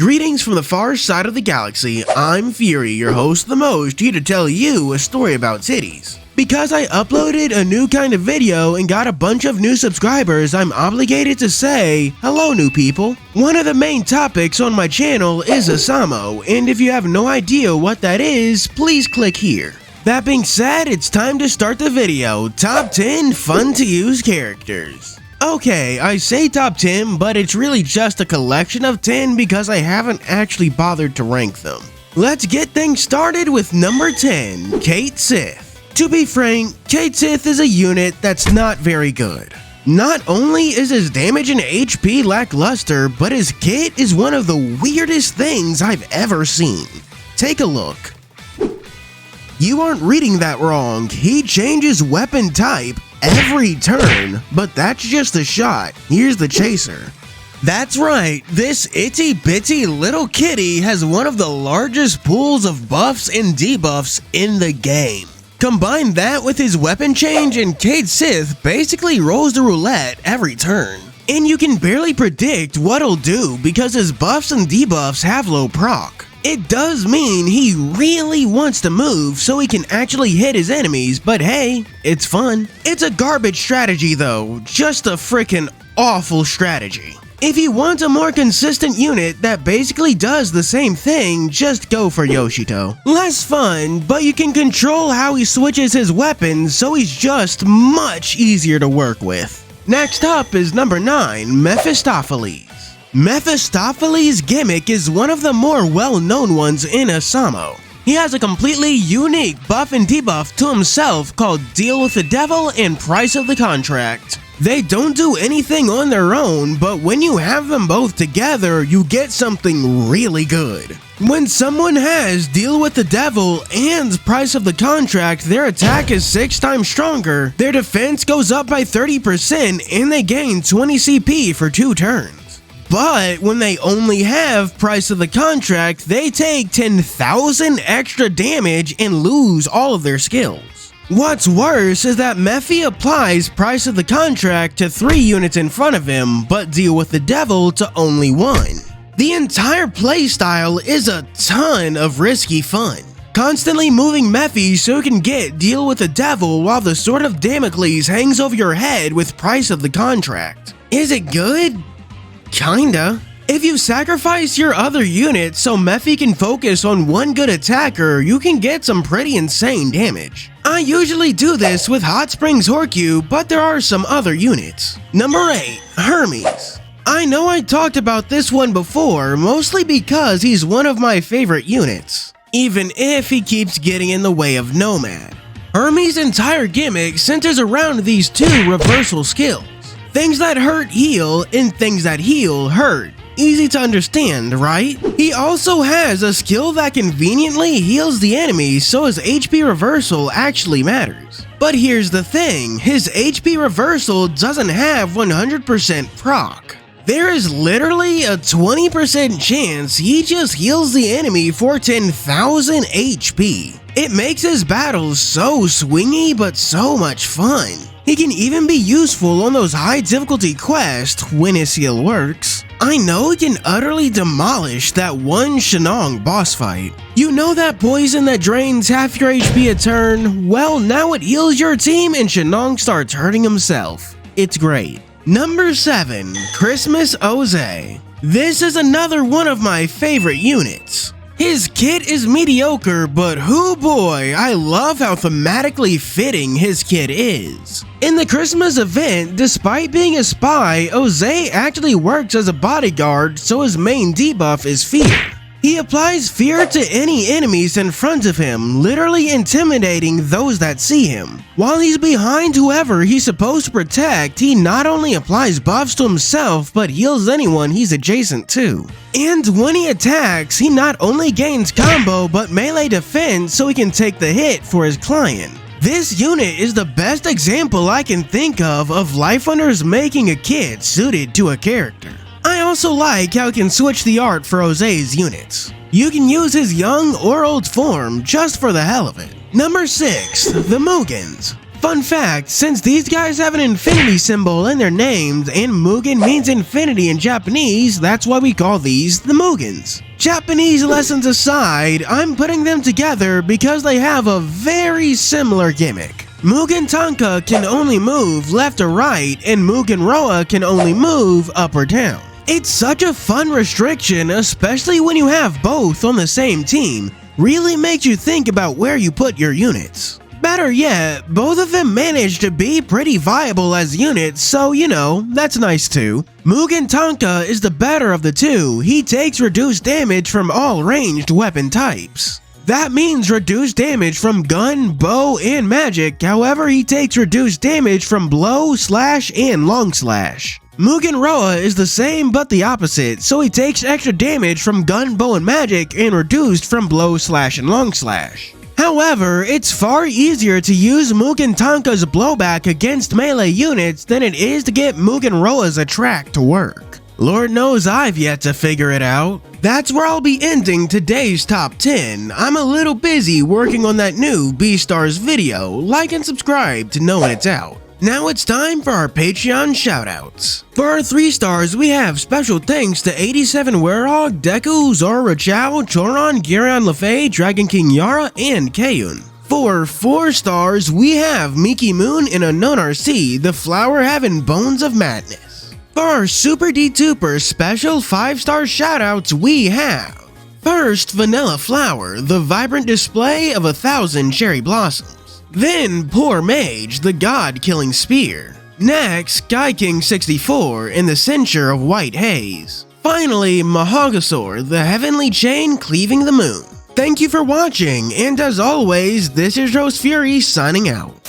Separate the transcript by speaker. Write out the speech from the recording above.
Speaker 1: Greetings from the far side of the galaxy, I'm Fuuri, your host the most, here to tell you a story about titties. Because I uploaded a new kind of video and got a bunch of new subscribers, I'm obligated to say, hello new people. One of the main topics on my channel is HOUSAMO, and if you have no idea what that is, please click here. That being said, it's time to start the video, Top 10 Fun to Use Characters. Okay, I say top 10, but it's really just a collection of 10 because I haven't actually bothered to rank them. Let's get things started with number 10, Cait Sith. To be frank, Cait Sith is a unit that's not very good. Not only is his damage and HP lackluster, but his kit is one of the weirdest things I've ever seen. Take a look. You aren't reading that wrong, he changes weapon type every turn, but that's just a shot. Here's the chaser. That's right, this itty bitty little kitty has one of the largest pools of buffs and debuffs in the game. Combine that with his weapon change and Cait Sith basically rolls the roulette every turn. And you can barely predict what he'll do because his buffs and debuffs have low proc. It does mean he really wants to move so he can actually hit his enemies, but hey, it's fun. It's a garbage strategy though, just a frickin' awful strategy. If you want a more consistent unit that basically does the same thing, just go for Yoshito. Less fun, but you can control how he switches his weapons so he's just much easier to work with. Next up is number 9, Mephistopheles. Mephistopheles' gimmick is one of the more well-known ones in HOUSAMO. He has a completely unique buff and debuff to himself called Deal with the Devil and Price of the Contract. They don't do anything on their own, but when you have them both together, you get something really good. When someone has Deal with the Devil and Price of the Contract, their attack is 6 times stronger, their defense goes up by 30%, and they gain 20 CP for 2 turns. But when they only have Price of the Contract, they take 10,000 extra damage and lose all of their skills. What's worse is that Mephi applies Price of the Contract to 3 units in front of him, but Deal with the Devil to only 1. The entire playstyle is a ton of risky fun. Constantly moving Mephi so you can get Deal with the Devil while the Sword of Damocles hangs over your head with Price of the Contract. Is it good? Kinda. If you sacrifice your other units so Mephi can focus on one good attacker, you can get some pretty insane damage. I usually do this with Hot Springs Horkyu, but there are some other units. Number 8, Hermes. I know I talked about this one before, mostly because he's one of my favorite units, even if he keeps getting in the way of Nomad. Hermes' entire gimmick centers around these 2 reversal skills. Things that hurt heal, and things that heal hurt. Easy to understand, right? He also has a skill that conveniently heals the enemy, so his HP reversal actually matters. But here's the thing, his HP reversal doesn't have 100% proc. There is literally a 20% chance he just heals the enemy for 10,000 HP. It makes his battles so swingy but so much fun. He can even be useful on those high difficulty quests when his skill works. I know he can utterly demolish that one Shenong boss fight. You know that poison that drains half your HP a turn? Well, now it heals your team and Shenong starts hurting himself. It's great. Number 7, Christmas Oze. This is another one of my favorite units. His kit is mediocre, but hoo boy, I love how thematically fitting his kit is. In the Christmas event, despite being a spy, Oze actually works as a bodyguard, so his main debuff is fear. He applies fear to any enemies in front of him, literally intimidating those that see him. While he's behind whoever he's supposed to protect, he not only applies buffs to himself, but heals anyone he's adjacent to. And when he attacks, he not only gains combo, but melee defense so he can take the hit for his client. This unit is the best example I can think of Life Runners making a kit suited to a character. I also like how it can switch the art for Oze's units. You can use his young or old form just for the hell of it. Number 6, the Mugans. Fun fact, since these guys have an infinity symbol in their names and Mugen means infinity in Japanese, that's why we call these the Mugans. Japanese lessons aside, I'm putting them together because they have a very similar gimmick. Mugen Tanka can only move left or right, and Mugen Roa can only move up or down. It's such a fun restriction, especially when you have both on the same team. Really makes you think about where you put your units. Better yet, both of them manage to be pretty viable as units, so you know, that's nice too. Mugen Tanka is the better of the two. He takes reduced damage from all ranged weapon types. That means reduced damage from gun, bow, and magic, however he takes reduced damage from blow, slash, and long slash. Mugen Roa is the same but the opposite, so he takes extra damage from gun, bow, and magic and reduced from blow, slash, and long slash. However, it's far easier to use Mugen Tanka's blowback against melee units than it is to get Mugen Roa's attract to work. Lord knows I've yet to figure it out. That's where I'll be ending today's top 10. I'm a little busy working on that new Beastars video. Like and subscribe to know when it's out. Now it's time for our Patreon shoutouts. For our 3 stars, we have special thanks to 87 Werehog, Deku, Zora Chao, Choron, Girion Lefay, Dragon King Yara, and Kayun. For 4 stars, we have Miki Moon and Unknown RC, the flower having bones of madness. For our Super D2per special 5-star shoutouts, we have first, Vanilla Flower, the vibrant display of 1,000 cherry blossoms. Then, Poor Mage, the god-killing spear. Next, Sky King 64 in the censure of white haze. Finally, Mahagasaur, the heavenly chain cleaving the moon. Thank you for watching, and as always, this is Fuuri signing out.